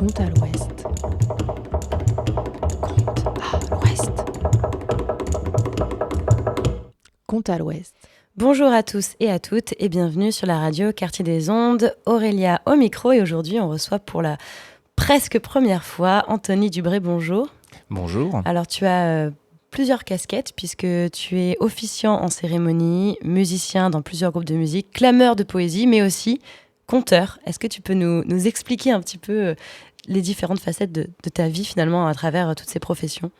Compte à l'ouest. Compte à l'ouest. Compte à l'ouest. Bonjour à tous et à toutes et bienvenue sur la radio Quartier des Ondes. Aurélia au micro et aujourd'hui on reçoit pour la presque première fois Anthony Dubré. Bonjour. Bonjour. Alors tu as plusieurs casquettes puisque tu es officiant en cérémonie, musicien dans plusieurs groupes de musique, clameur de poésie mais aussi conteur. Est-ce que tu peux nous expliquer un petit peu les différentes facettes de ta vie finalement à travers toutes ces professions ?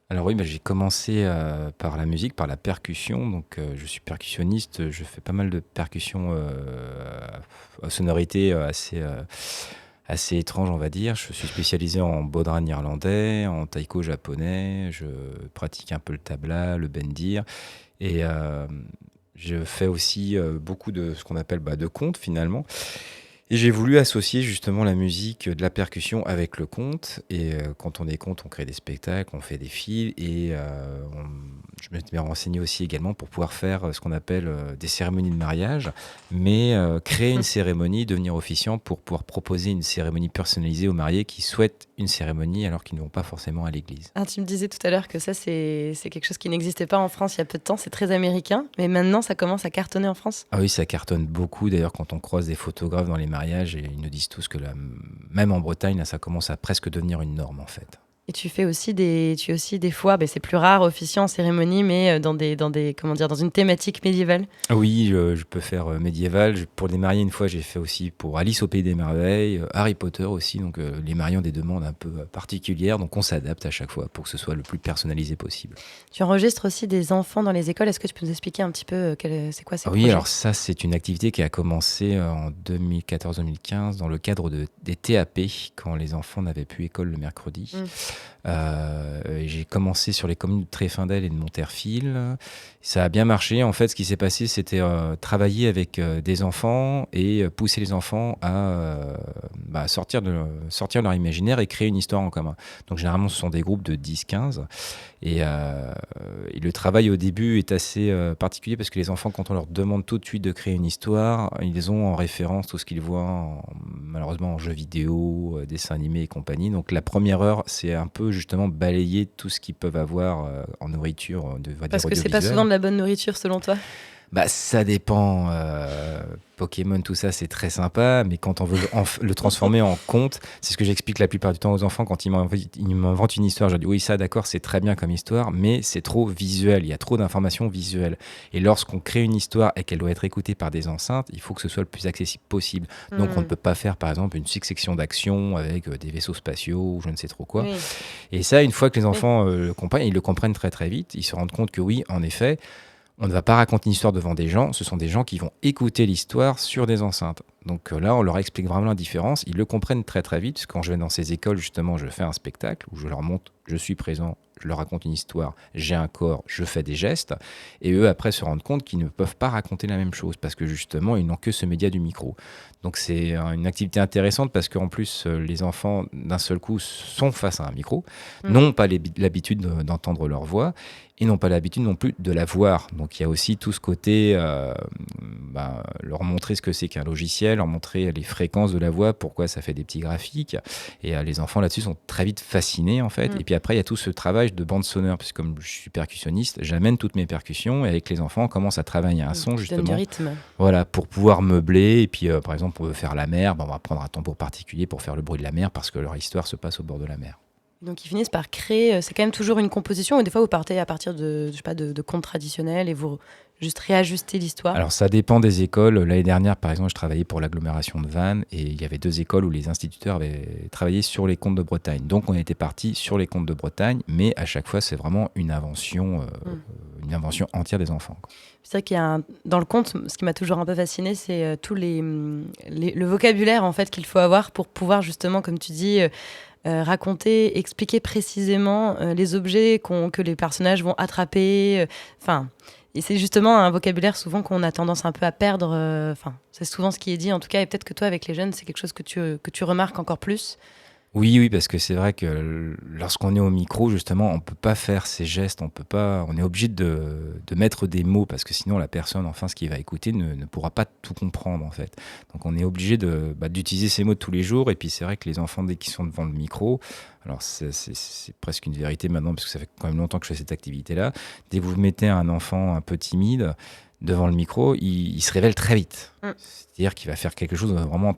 Alors oui, j'ai commencé par la musique, par la percussion. Donc je suis percussionniste, je fais pas mal de percussions à sonorités assez étranges, on va dire. Je suis spécialisé en bodhran irlandais, en taiko japonais. Je pratique un peu le tabla, le bendir. Et je fais aussi beaucoup de ce qu'on appelle de contes finalement. Et j'ai voulu associer justement la musique de la percussion avec le conte. Et quand on est conte, on crée des spectacles, on fait des films. Et je me suis renseigné aussi également pour pouvoir faire ce qu'on appelle des cérémonies de mariage, mais créer une cérémonie, devenir officiant pour pouvoir proposer une cérémonie personnalisée aux mariés qui souhaitent une cérémonie alors qu'ils ne vont pas forcément à l'église. Ah, tu me disais tout à l'heure que ça, c'est quelque chose qui n'existait pas en France il y a peu de temps. C'est très américain, mais maintenant, ça commence à cartonner en France. Ah oui, ça cartonne beaucoup. D'ailleurs, quand on croise des photographes dans les mariages, ils nous disent tous que même en Bretagne, là, ça commence à presque devenir une norme, en fait. Et tu fais aussi des fois, c'est plus rare, officiant en cérémonie, mais dans une thématique médiévale. Oui, je peux faire médiéval. Pour les mariés, une fois, j'ai fait aussi pour Alice au Pays des Merveilles, Harry Potter aussi. Donc, les mariés ont des demandes un peu particulières. Donc, on s'adapte à chaque fois pour que ce soit le plus personnalisé possible. Tu enregistres aussi des enfants dans les écoles. Est-ce que tu peux nous expliquer un petit peu c'est quoi ces projets ? Oui, alors ça, c'est une activité qui a commencé en 2014-2015 dans le cadre des TAP, quand les enfants n'avaient plus école le mercredi. J'ai commencé sur les communes de Tréfindel et de Monterfil. Ça a bien marché. En fait, ce qui s'est passé, c'était travailler avec des enfants et pousser les enfants à sortir de leur imaginaire et créer une histoire en commun. Donc, généralement, ce sont des groupes de 10-15. Et le travail au début est assez particulier parce que les enfants, quand on leur demande tout de suite de créer une histoire, ils ont en référence tout ce qu'ils voient malheureusement en jeux vidéo, dessins animés et compagnie. Donc la première heure, c'est un peu justement balayer tout ce qu'ils peuvent avoir en nourriture. Parce que c'est pas souvent de la bonne nourriture selon toi ? Ça dépend. Pokémon, tout ça, c'est très sympa, mais quand on veut le transformer en conte, c'est ce que j'explique la plupart du temps aux enfants quand ils m'inventent une histoire. Je dis oui, ça, d'accord, c'est très bien comme histoire, mais c'est trop visuel. Il y a trop d'informations visuelles. Et lorsqu'on crée une histoire et qu'elle doit être écoutée par des enceintes, il faut que ce soit le plus accessible possible. Donc, on ne peut pas faire, par exemple, une succession d'actions avec des vaisseaux spatiaux ou je ne sais trop quoi. Oui. Et ça, une fois que les enfants le comprennent, ils le comprennent très très vite. Ils se rendent compte que oui, en effet, on ne va pas raconter une histoire devant des gens, ce sont des gens qui vont écouter l'histoire sur des enceintes. Donc là, on leur explique vraiment la différence, ils le comprennent très très vite. Quand je vais dans ces écoles, justement, je fais un spectacle où je leur montre, je suis présent, je leur raconte une histoire, j'ai un corps, je fais des gestes, et eux après se rendent compte qu'ils ne peuvent pas raconter la même chose parce que justement, ils n'ont que ce média du micro. Donc c'est une activité intéressante parce qu'en plus, les enfants, d'un seul coup, sont face à un micro, n'ont pas l'habitude d'entendre leur voix, et n'ont pas l'habitude non plus de la voir. Donc il y a aussi tout ce côté, leur montrer ce que c'est qu'un logiciel, leur montrer les fréquences de la voix, pourquoi ça fait des petits graphiques. Et les enfants là-dessus sont très vite fascinés en fait. Et puis après il y a tout ce travail de bande sonore, puisque comme je suis percussionniste, j'amène toutes mes percussions et avec les enfants on commence à travailler un son justement. Du rythme. Voilà, pour pouvoir meubler. Et puis par exemple on veut faire la mer, on va prendre un tambour particulier pour faire le bruit de la mer parce que leur histoire se passe au bord de la mer. Donc ils finissent par créer, c'est quand même toujours une composition, et des fois vous partez à partir de contes traditionnels et vous juste réajustez l'histoire. Alors ça dépend des écoles. L'année dernière par exemple je travaillais pour l'agglomération de Vannes et il y avait 2 écoles où les instituteurs avaient travaillé sur les contes de Bretagne. Donc on était parti sur les contes de Bretagne, mais à chaque fois c'est vraiment une invention entière des enfants, quoi. C'est vrai qu'il y a dans le conte, ce qui m'a toujours un peu fasciné, c'est tout le vocabulaire en fait qu'il faut avoir pour pouvoir justement, comme tu dis, raconter, expliquer précisément les objets que les personnages vont attraper. Et c'est justement un vocabulaire souvent qu'on a tendance un peu à perdre. C'est souvent ce qui est dit en tout cas. Et peut-être que toi, avec les jeunes, c'est quelque chose que tu remarques encore plus. Oui, oui, parce que c'est vrai que lorsqu'on est au micro, justement, on peut pas faire ces gestes, on est obligé de mettre des mots parce que sinon la personne, enfin, ce qui va écouter ne pourra pas tout comprendre en fait. Donc on est obligé d'utiliser ces mots de tous les jours. Et puis c'est vrai que les enfants, dès qu'ils sont devant le micro, alors c'est presque une vérité maintenant parce que ça fait quand même longtemps que je fais cette activité-là. Dès que vous mettez un enfant un peu timide devant le micro, il se révèle très vite. Mm. C'est-à-dire qu'il va faire quelque chose de vraiment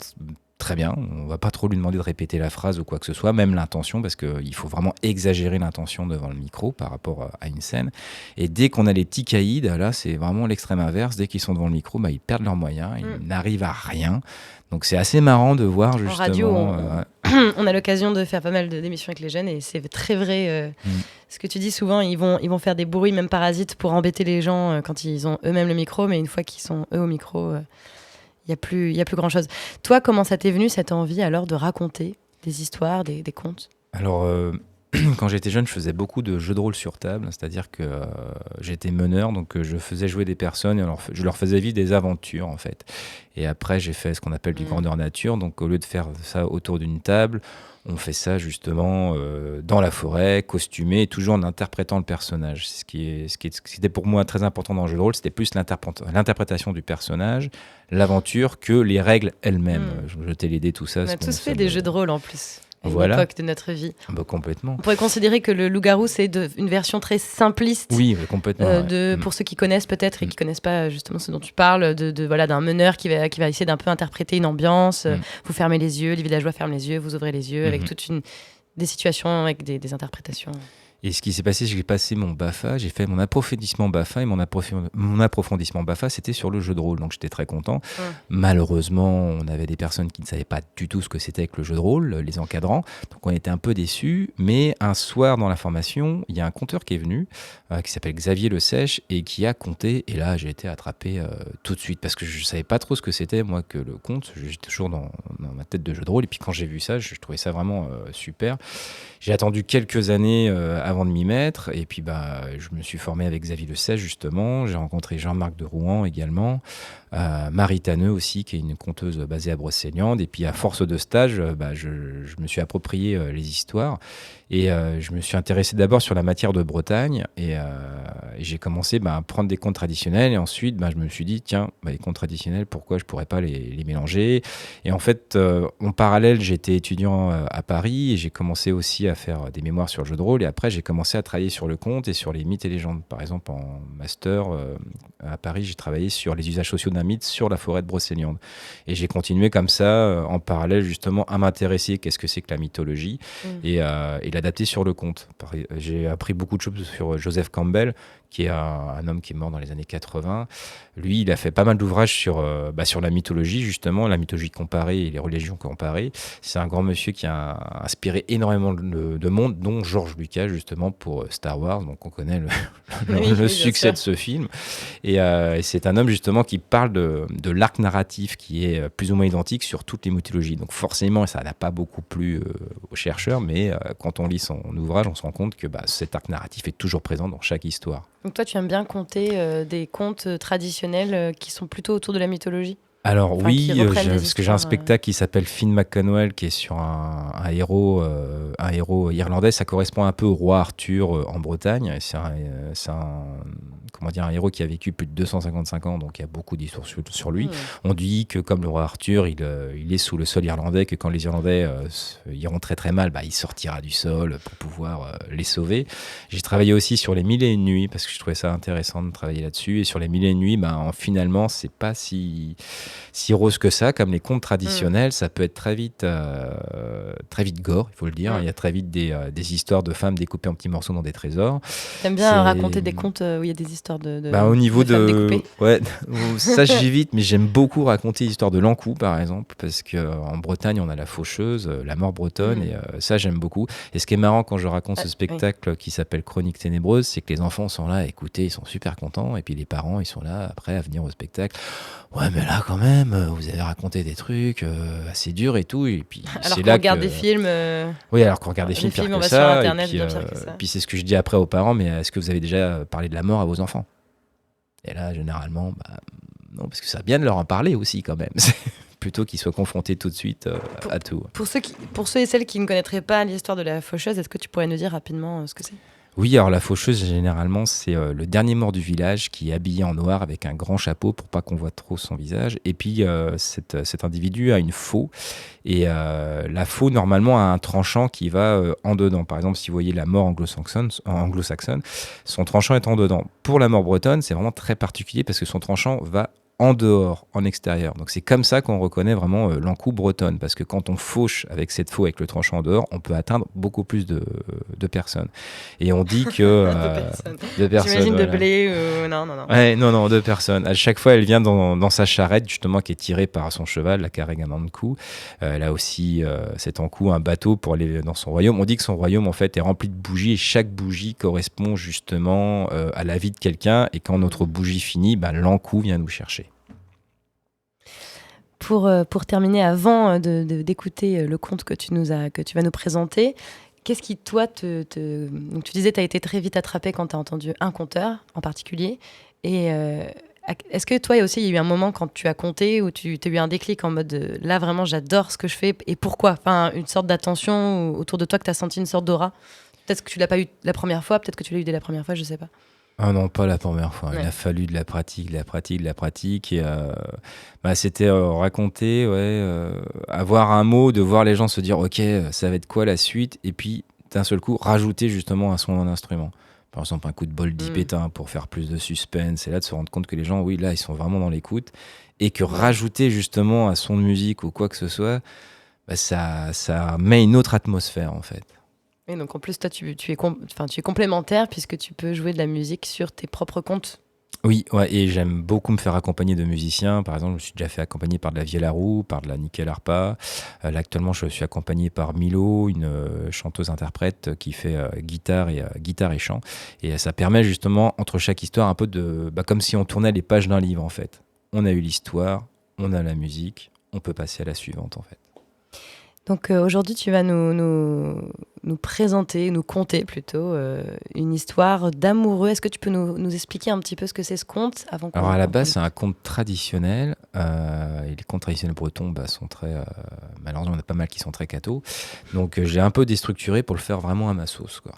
très bien. On va pas trop lui demander de répéter la phrase ou quoi que ce soit, même l'intention, parce qu'il faut vraiment exagérer l'intention devant le micro par rapport à une scène. Et dès qu'on a les petits caïds, là, c'est vraiment l'extrême inverse. Dès qu'ils sont devant le micro, ils perdent leurs moyens, ils n'arrivent à rien. Donc c'est assez marrant de voir justement. En radio, on a l'occasion de faire pas mal d'émissions avec les jeunes et c'est très vrai. Ce que tu dis souvent, ils vont faire des bruits, même parasites, pour embêter les gens quand ils ont eux-mêmes le micro, mais une fois qu'ils sont eux au micro, il y a plus grand-chose. Toi, comment ça t'est venu cette envie alors de raconter des histoires, des contes? Alors, quand j'étais jeune, je faisais beaucoup de jeux de rôle sur table, c'est-à-dire que j'étais meneur, donc je faisais jouer des personnes et je leur faisais vivre des aventures en fait. Et après, j'ai fait ce qu'on appelle du grandeur nature, donc au lieu de faire ça autour d'une table, on fait ça justement dans la forêt, costumé, et toujours en interprétant le personnage. Ce qui était pour moi très important dans le jeu de rôle, c'était plus l'interprétation du personnage, l'aventure, que les règles elles-mêmes. Jeter les dés, tout ça. On a tous fait des jeux de rôle en plus. À une époque de notre vie. Bah, complètement. On pourrait considérer que le loup-garou, c'est une version très simpliste. Oui, complètement. Pour ceux qui connaissent peut-être et qui connaissent pas justement ce dont tu parles, voilà, d'un meneur qui va essayer d'un peu interpréter une ambiance. Vous fermez les yeux, les villageois ferment les yeux, vous ouvrez les yeux, avec des situations, avec des interprétations. Et ce qui s'est passé, j'ai passé mon BAFA, j'ai fait mon approfondissement BAFA, et mon approfondissement BAFA, c'était sur le jeu de rôle, donc j'étais très content. Malheureusement, on avait des personnes qui ne savaient pas du tout ce que c'était que le jeu de rôle, les encadrants, donc on était un peu déçus, mais un soir dans la formation, il y a un conteur qui est venu, qui s'appelle Xavier Le Sèche, et qui a conté, et là j'ai été attrapé tout de suite, parce que je ne savais pas trop ce que c'était, moi, que le conte, j'étais toujours dans ma tête de jeu de rôle, et puis quand j'ai vu ça, je trouvais ça vraiment super. J'ai attendu quelques années avant de m'y mettre, et puis je me suis formé avec Xavier Le Sèche justement. J'ai rencontré Jean-Marc de Rouen également, Marie Tanneux aussi, qui est une conteuse basée à Brocéliande. Et puis à force de stage, je me suis approprié les histoires, et je me suis intéressé d'abord sur la matière de Bretagne, et j'ai commencé à prendre des contes traditionnels, et ensuite je me suis dit tiens, les contes traditionnels, pourquoi je pourrais pas les mélanger. Et en fait, en parallèle, j'étais étudiant à Paris, et j'ai commencé aussi à faire des mémoires sur le jeu de rôle, et après j'ai commencé à travailler sur le conte et sur les mythes et légendes. Par exemple, en master à Paris, j'ai travaillé sur les usages sociaux d'un mythe sur la forêt de Brocéliande, et j'ai continué comme ça en parallèle justement à m'intéresser qu'est-ce que c'est que la mythologie, et l'adapter sur le conte. J'ai appris beaucoup de choses sur Joseph Campbell, qui est un homme qui est mort dans les années 80. Lui, il a fait pas mal d'ouvrages sur la mythologie, justement, la mythologie comparée et les religions comparées. C'est un grand monsieur qui a inspiré énormément de monde, dont George Lucas, justement, pour Star Wars. Donc, on connaît le succès de ce film. Et c'est un homme, justement, qui parle de l'arc narratif qui est plus ou moins identique sur toutes les mythologies. Donc, forcément, ça n'a pas beaucoup plu aux chercheurs, mais quand on lit son ouvrage, on se rend compte que cet arc narratif est toujours présent dans chaque histoire. Donc toi, tu aimes bien conter des contes traditionnels qui sont plutôt autour de la mythologie? Alors oui, parce que j'ai un spectacle qui s'appelle Finn McConwell, qui est sur un héros irlandais. Ça correspond un peu au roi Arthur en Bretagne. C'est un héros qui a vécu plus de 255 ans, donc il y a beaucoup d'histoires sur lui. On dit que comme le roi Arthur, il est sous le sol irlandais, que quand les Irlandais iront très très mal, il sortira du sol pour pouvoir les sauver. J'ai travaillé aussi sur les 1000 et une nuits, parce que je trouvais ça intéressant de travailler là-dessus. Et sur les 1000 et une nuits, finalement, c'est pas si rose que ça, comme les contes traditionnels. Ça peut être très vite gore, il faut le dire. Il y a très vite des histoires de femmes découpées en petits morceaux dans des trésors. T'aimes bien raconter des contes où il y a des histoires au niveau de femmes découpées? Ouais, ça j'évite, mais j'aime beaucoup raconter l'histoire de l'Ankou, par exemple, parce qu'en Bretagne, on a la faucheuse, la mort bretonne, et ça j'aime beaucoup. Et ce qui est marrant quand je raconte ce spectacle qui s'appelle Chroniques ténébreuses, c'est que les enfants sont là à écouter, ils sont super contents, et puis les parents, ils sont là après à venir au spectacle. Ouais, mais là quand même, vous avez raconté des trucs assez durs et tout, et puis alors qu'on regarde des films. Oui, alors qu'on regarde des films pire on que va ça. sur Internet, bien pire que ça. Puis c'est ce que je dis après aux parents, mais est-ce que vous avez déjà parlé de la mort à vos enfants? Et là, généralement, non, parce que ça a bien de leur en parler aussi quand même. plutôt qu'il soit confronté tout de suite à tout. Pour ceux et celles qui ne connaîtraient pas l'histoire de la faucheuse, est-ce que tu pourrais nous dire rapidement ce que c'est ? Oui, alors la faucheuse, généralement, c'est le dernier mort du village qui est habillé en noir avec un grand chapeau pour pas qu'on voit trop son visage. Et puis, cet individu a une faux. Et la faux, normalement, a un tranchant qui va en dedans. Par exemple, si vous voyez la mort anglo-saxonne, son tranchant est en dedans. Pour la mort bretonne, c'est vraiment très particulier parce que son tranchant va en dehors, en extérieur. Donc c'est comme ça qu'on reconnaît vraiment l'encou bretonne, parce que quand on fauche avec cette faux avec le tranchant en dehors, on peut atteindre beaucoup plus de personnes. Et on dit que... de personnes. J'imagine voilà. De blé non. Ouais, non, 2 personnes. À chaque fois, elle vient dans sa charrette, justement, qui est tirée par son cheval, la Carregamanku. Elle a aussi cet encou, un bateau pour aller dans son royaume. On dit que son royaume, en fait, est rempli de bougies, et chaque bougie correspond justement à la vie de quelqu'un. Et quand notre bougie finit, l'encou vient nous chercher. Pour terminer, avant d'écouter le conte que tu vas nous présenter, qu'est-ce qui, toi, donc tu disais que tu as été très vite attrapé quand tu as entendu un conteur en particulier. Et est-ce que toi aussi, il y a eu un moment quand tu as compté où tu as eu un déclic en mode là, vraiment, j'adore ce que je fais et pourquoi ? Enfin, une sorte d'attention autour de toi que tu as senti une sorte d'aura ? Peut-être que tu l'as pas eu la première fois, peut-être que tu l'as eu dès la première fois, je sais pas. Ah non, pas la première fois. Ouais. Il a fallu de la pratique. Et, c'était raconter, avoir un mot, de voir les gens se dire « Ok, ça va être quoi la suite ?» Et puis, d'un seul coup, rajouter justement un son d'un instrument. Par exemple, un coup de bol d'ipétin pour faire plus de suspense. Et là, de se rendre compte que les gens, oui, là, ils sont vraiment dans l'écoute. Et que rajouter justement un son de musique ou quoi que ce soit, ça met une autre atmosphère, en fait. Et donc en plus, toi, tu es complémentaire puisque tu peux jouer de la musique sur tes propres comptes. Oui, et j'aime beaucoup me faire accompagner de musiciens. Par exemple, je me suis déjà fait accompagner par de la Viella Roux, par de la Nickel Harpa. Là, actuellement, je suis accompagné par Milo, une chanteuse-interprète qui fait guitare et chant. Et ça permet justement, entre chaque histoire, un peu de... comme si on tournait les pages d'un livre, en fait. On a eu l'histoire, on a la musique, on peut passer à la suivante, en fait. Donc aujourd'hui, tu vas nous présenter, nous conter plutôt, une histoire d'amoureux. Est-ce que tu peux nous expliquer un petit peu ce que c'est ce conte avant qu'on... Alors à la base, c'est un conte traditionnel. Et les contes traditionnels bretons sont très... malheureusement, il y en a pas mal qui sont très cathos. Donc j'ai un peu déstructuré pour le faire vraiment à ma sauce, quoi.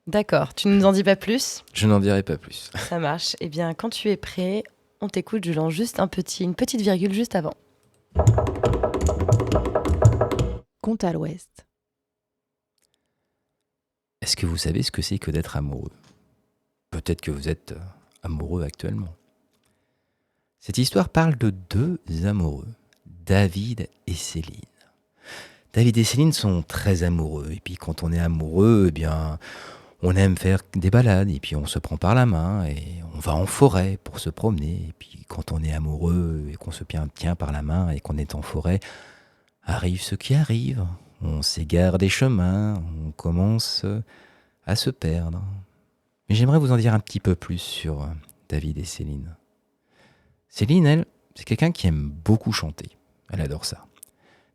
D'accord. Tu ne nous en dis pas plus ? Je n'en dirai pas plus. Ça marche. Eh bien, quand tu es prêt, on t'écoute. Je lance juste une petite virgule juste avant. Conte à l'Ouest. Est-ce que vous savez ce que c'est que d'être amoureux ? Peut-être que vous êtes amoureux actuellement. Cette histoire parle de 2 amoureux, David et Céline. David et Céline sont très amoureux. Et puis quand on est amoureux, on aime faire des balades. Et puis on se prend par la main et on va en forêt pour se promener. Et puis quand on est amoureux et qu'on se tient par la main et qu'on est en forêt, arrive ce qui arrive, on s'égare des chemins, on commence à se perdre. Mais j'aimerais vous en dire un petit peu plus sur David et Céline. Céline, elle, c'est quelqu'un qui aime beaucoup chanter. Elle adore ça.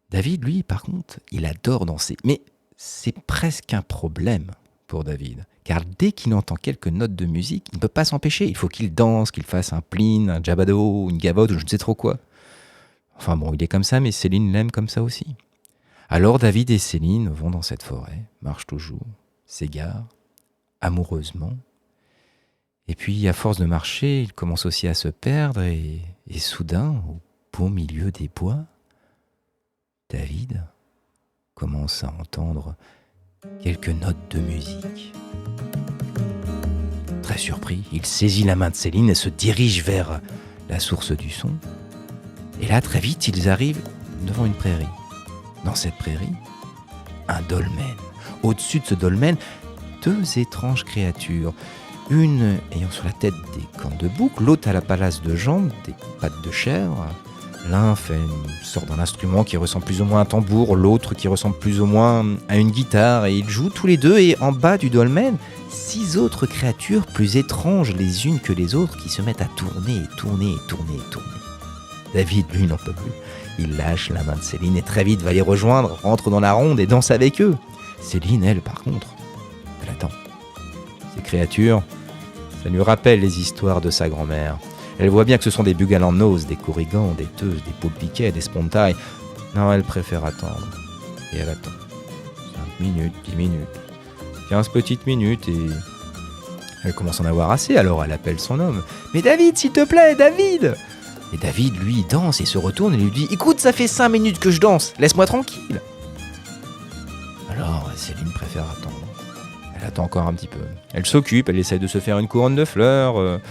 David, lui, par contre, il adore danser. Mais c'est presque un problème pour David. Car dès qu'il entend quelques notes de musique, il ne peut pas s'empêcher. Il faut qu'il danse, qu'il fasse un plin, un jabado, une gavotte, ou je ne sais trop quoi. Enfin bon, il est comme ça, mais Céline l'aime comme ça aussi. Alors David et Céline vont dans cette forêt, marchent toujours, s'égarent, amoureusement. Et puis, à force de marcher, ils commencent aussi à se perdre et soudain, au beau milieu des bois, David commence à entendre quelques notes de musique. Très surpris, il saisit la main de Céline et se dirige vers la source du son. Et là, très vite, ils arrivent devant une prairie. Dans cette prairie, un dolmen. Au-dessus de ce dolmen, 2 étranges créatures. Une ayant sur la tête des cornes de bouc, l'autre à la palace de jambes, des pattes de chèvre. L'un fait une sorte d'un instrument qui ressemble plus ou moins à un tambour, l'autre qui ressemble plus ou moins à une guitare. Et ils jouent tous les 2, et en bas du dolmen, 6 autres créatures plus étranges les unes que les autres qui se mettent à tourner et tourner et tourner et tourner. David, lui, n'en peut plus. Il lâche la main de Céline et très vite va les rejoindre, rentre dans la ronde et danse avec eux. Céline, elle, par contre, elle attend. Ces créatures, ça lui rappelle les histoires de sa grand-mère. Elle voit bien que ce sont des bugalannos, des corrigans, des teuses, des poules piquets, des spontailles. Non, elle préfère attendre. Et elle attend. 5 minutes, 10 minutes, 15 petites minutes et... Elle commence à en avoir assez, alors elle appelle son homme. « Mais David, s'il te plaît, David !» Et David, lui, danse et se retourne et lui dit « Écoute, ça fait 5 minutes que je danse, laisse-moi tranquille !» Alors Céline préfère attendre. Elle attend encore un petit peu. Elle s'occupe, elle essaye de se faire une couronne de fleurs.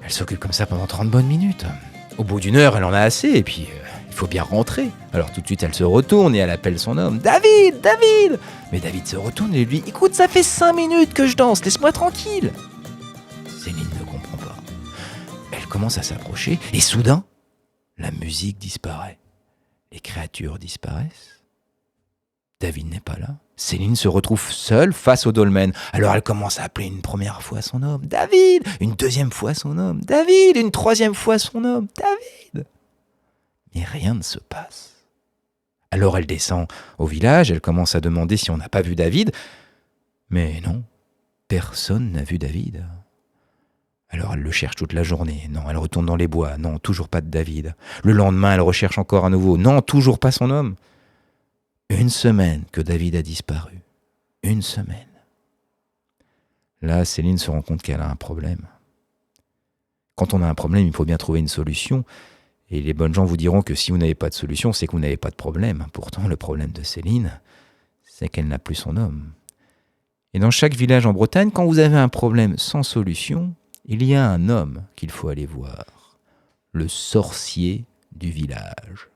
Elle s'occupe comme ça pendant 30 bonnes minutes. Au bout d'une heure, elle en a assez et puis il faut bien rentrer. Alors tout de suite, elle se retourne et elle appelle son homme. « David, David !» Mais David se retourne et lui dit « Écoute, ça fait 5 minutes que je danse, laisse-moi tranquille !» Céline ne comprend pas. Elle commence à s'approcher et soudain, la musique disparaît. Les créatures disparaissent. David n'est pas là. Céline se retrouve seule face au dolmen. Alors elle commence à appeler une première fois son homme. David! Une deuxième fois son homme. David! Une troisième fois son homme. David! Mais rien ne se passe. Alors elle descend au village, elle commence à demander si on n'a pas vu David. Mais non, personne n'a vu David. Alors elle le cherche toute la journée. Non, elle retourne dans les bois. Non, toujours pas de David. Le lendemain, elle recherche encore à nouveau. Non, toujours pas son homme. 1 semaine que David a disparu. 1 semaine. Là, Céline se rend compte qu'elle a un problème. Quand on a un problème, il faut bien trouver une solution. Et les bonnes gens vous diront que si vous n'avez pas de solution, c'est que vous n'avez pas de problème. Pourtant, le problème de Céline, c'est qu'elle n'a plus son homme. Et dans chaque village en Bretagne, quand vous avez un problème sans solution, il y a un homme qu'il faut aller voir. Le sorcier du village.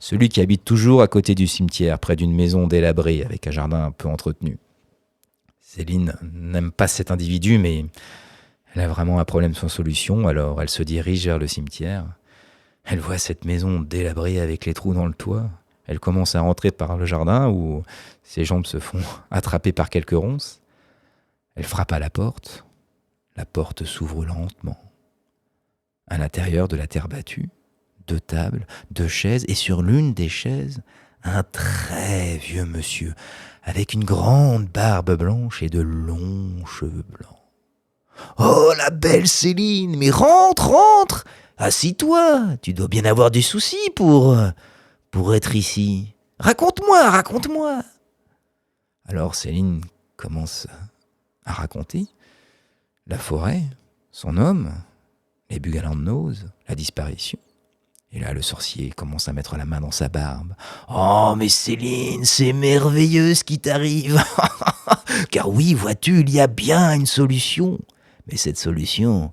Celui qui habite toujours à côté du cimetière, près d'une maison délabrée, avec un jardin un peu entretenu. Céline n'aime pas cet individu, mais elle a vraiment un problème sans solution, alors elle se dirige vers le cimetière. Elle voit cette maison délabrée avec les trous dans le toit. Elle commence à rentrer par le jardin où ses jambes se font attraper par quelques ronces. Elle frappe à la porte. La porte s'ouvre lentement. À l'intérieur de la terre battue, 2 tables, 2 chaises, et sur l'une des chaises, un très vieux monsieur, avec une grande barbe blanche et de longs cheveux blancs. « Oh, la belle Céline, mais rentre, rentre! Assis-toi, tu dois bien avoir du souci pour être ici. Raconte-moi, raconte-moi !» Alors Céline commence à raconter la forêt, son homme, les bugalannos, la disparition. Et là, le sorcier commence à mettre la main dans sa barbe. « Oh, mais Céline, c'est merveilleux ce qui t'arrive. Car oui, vois-tu, il y a bien une solution. Mais cette solution,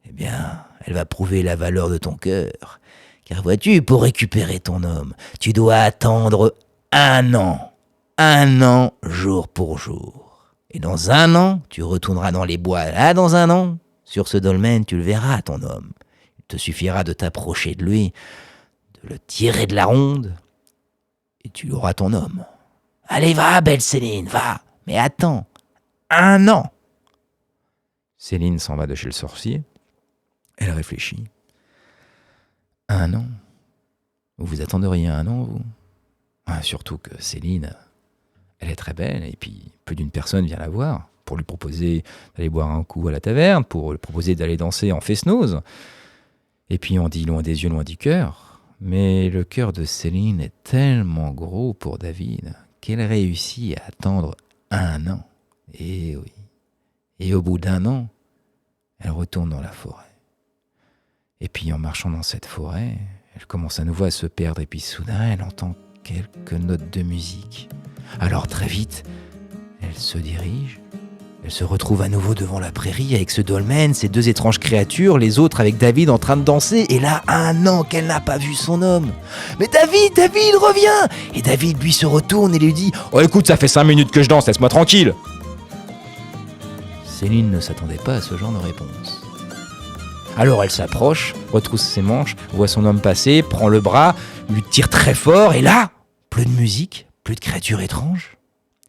eh bien, elle va prouver la valeur de ton cœur. Car vois-tu, pour récupérer ton homme, tu dois attendre 1 an. 1 an, jour pour jour. Et dans 1 an, tu retourneras dans les bois. Là, dans 1 an, sur ce dolmen, tu le verras, ton homme. Il te suffira de t'approcher de lui, de le tirer de la ronde, et tu auras ton homme. Allez, va, belle Céline, va. Mais attends, 1 an. Céline s'en va de chez le sorcier. Elle réfléchit. 1 an. Vous attendriez 1 an, vous ? Surtout que Céline, elle est très belle, et puis plus d'une personne vient la voir pour lui proposer d'aller boire un coup à la taverne, pour lui proposer d'aller danser en fest-noz. Et puis on dit loin des yeux, loin du cœur. Mais le cœur de Céline est tellement gros pour David qu'elle réussit à attendre 1 an. Et oui. Et au bout d'1 an, elle retourne dans la forêt. Et puis en marchant dans cette forêt, elle commence à nouveau à se perdre. Et puis soudain, elle entend quelques notes de musique. Alors très vite, elle se dirige. Elle se retrouve à nouveau devant la prairie avec ce dolmen, ces 2 étranges créatures, les autres avec David en train de danser. Et là, 1 an qu'elle n'a pas vu son homme. Mais David, David, reviens! Et David, lui, se retourne et lui dit « Oh, écoute, ça fait 5 minutes que je danse, laisse-moi tranquille !» Céline ne s'attendait pas à ce genre de réponse. Alors elle s'approche, retrousse ses manches, voit son homme passer, prend le bras, lui tire très fort, et là, plus de musique, plus de créatures étranges.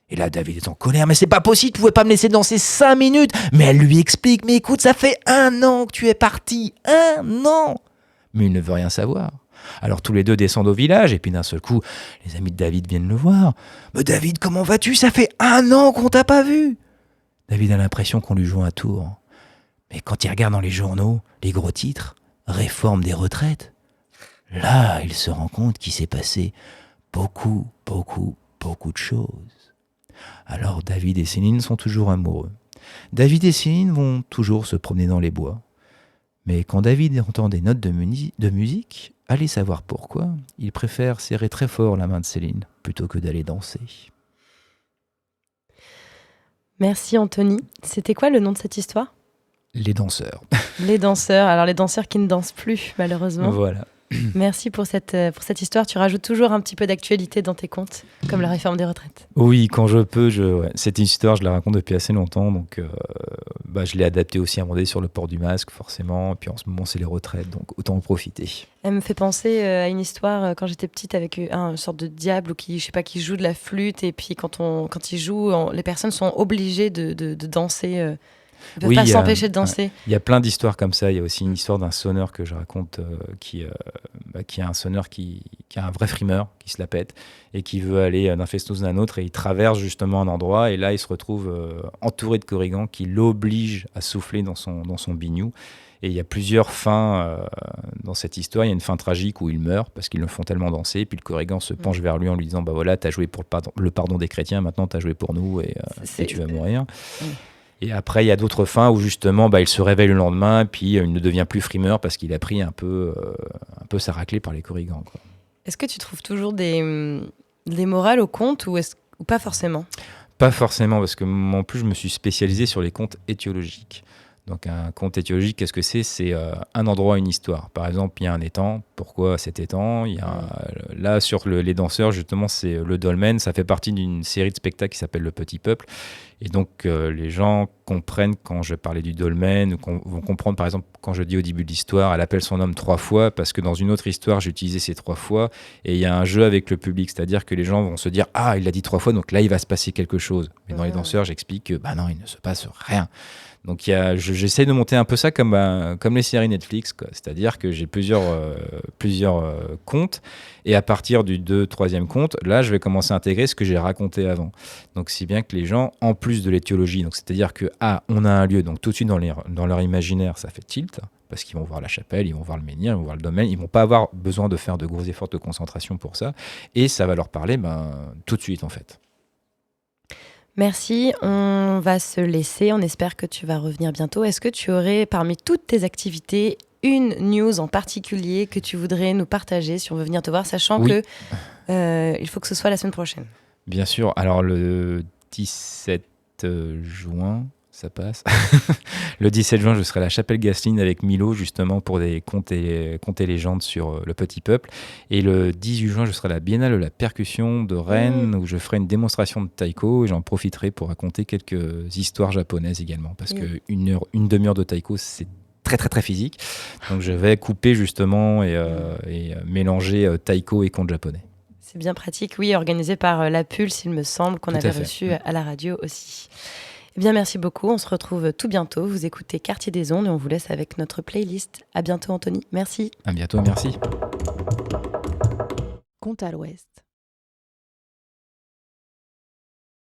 Et là, David est en colère. « Mais c'est pas possible, tu pouvais pas me laisser danser 5 minutes !» Mais elle lui explique « Mais écoute, ça fait 1 an que tu es parti, 1 an !» Mais il ne veut rien savoir. Alors tous les 2 descendent au village, et puis d'un seul coup, les amis de David viennent le voir. « Mais David, comment vas-tu? Ça fait 1 an qu'on t'a pas vu !» David a l'impression qu'on lui joue un tour. Mais quand il regarde dans les journaux, les gros titres, réforme des retraites, là, il se rend compte qu'il s'est passé beaucoup, beaucoup, beaucoup de choses. Alors David et Céline sont toujours amoureux. David et Céline vont toujours se promener dans les bois. Mais quand David entend des notes de musique, allez savoir pourquoi, il préfère serrer très fort la main de Céline plutôt que d'aller danser. Merci Anthony. C'était quoi le nom de cette histoire? Les danseurs. Les danseurs. Alors les danseurs qui ne dansent plus, malheureusement. Voilà. Merci pour cette histoire. Tu rajoutes toujours un petit peu d'actualité dans tes contes, comme la réforme des retraites. Oui, quand je peux. Cette histoire, je la raconte depuis assez longtemps. Donc, je l'ai adaptée aussi à un moment donné sur le port du masque, forcément. Et puis en ce moment, c'est les retraites. Donc, autant en profiter. Elle me fait penser à une histoire quand j'étais petite avec une sorte de diable ou qui joue de la flûte. Et puis quand il joue, les personnes sont obligées de danser. Ils ne peuvent pas s'empêcher de danser. Il y a plein d'histoires comme ça. Il y a aussi une histoire d'un sonneur que je raconte qui a un sonneur qui a un vrai frimeur, qui se la pète et qui veut aller d'un festos à un autre et il traverse justement un endroit et là il se retrouve entouré de corrigans qui l'obligent à souffler dans son biniou. Et il y a plusieurs fins dans cette histoire. Il y a une fin tragique où il meurt parce qu'ils le font tellement danser. Et puis le corrigan se penche vers lui en lui disant voilà, t'as joué pour le pardon des chrétiens, maintenant t'as joué pour nous et tu vas mourir. Et après, il y a d'autres fins où justement, il se réveille le lendemain, puis il ne devient plus frimeur parce qu'il a pris un peu sa raclée par les corrigans. Quoi. Est-ce que tu trouves toujours des morales aux contes ou pas forcément? Pas forcément, parce que en plus, je me suis spécialisé sur les contes étiologiques. Donc un conte étiologique, qu'est-ce que c'est? C'est un endroit, une histoire. Par exemple, il y a un étang. Pourquoi cet étang? Là, sur les danseurs, justement, c'est le dolmen. Ça fait partie d'une série de spectacles qui s'appelle Le Petit Peuple. Et donc, les gens comprennent quand je parlais du dolmen, vont comprendre, par exemple, quand je dis au début de l'histoire, elle appelle son homme 3 fois, parce que dans une autre histoire, j'ai utilisé ces 3 fois. Et il y a un jeu avec le public, c'est-à-dire que les gens vont se dire « Ah, il l'a dit 3 fois, donc là, il va se passer quelque chose. » Mais dans les danseurs, j'explique que non, il ne se passe rien. Donc j'essaie de monter un peu ça comme les séries Netflix, quoi. C'est-à-dire que j'ai plusieurs comptes et à partir du 3e compte, là je vais commencer à intégrer ce que j'ai raconté avant. Donc si bien que les gens, en plus de l'étiologie, donc c'est-à-dire que on a un lieu, donc tout de suite dans leur imaginaire ça fait tilt, parce qu'ils vont voir la chapelle, ils vont voir le menhir, ils vont voir le domaine, ils vont pas avoir besoin de faire de gros efforts de concentration pour ça et ça va leur parler tout de suite en fait. Merci, on va se laisser, on espère que tu vas revenir bientôt. Est-ce que tu aurais, parmi toutes tes activités, une news en particulier que tu voudrais nous partager si on veut venir te voir, sachant que il faut que ce soit la semaine prochaine? Bien sûr, alors le 17 juin, ça passe. Le 17 juin, je serai à la chapelle Gasseline avec Milo, justement, pour des contes et légendes sur le Petit Peuple. Et le 18 juin, je serai à la Biennale de la Percussion de Rennes, où je ferai une démonstration de taiko. Et j'en profiterai pour raconter quelques histoires japonaises également. Parce qu'une demi-heure de taiko, c'est très, très, très physique. Donc, je vais couper, justement, et mélanger taiko et contes japonais. C'est bien pratique, oui, organisé par La Pulse, il me semble, qu'on avait reçu à la radio aussi. Eh bien, merci beaucoup. On se retrouve tout bientôt. Vous écoutez Quartier des Ondes et on vous laisse avec notre playlist. À bientôt, Anthony. Merci. À bientôt, merci. Contes à l'Ouest.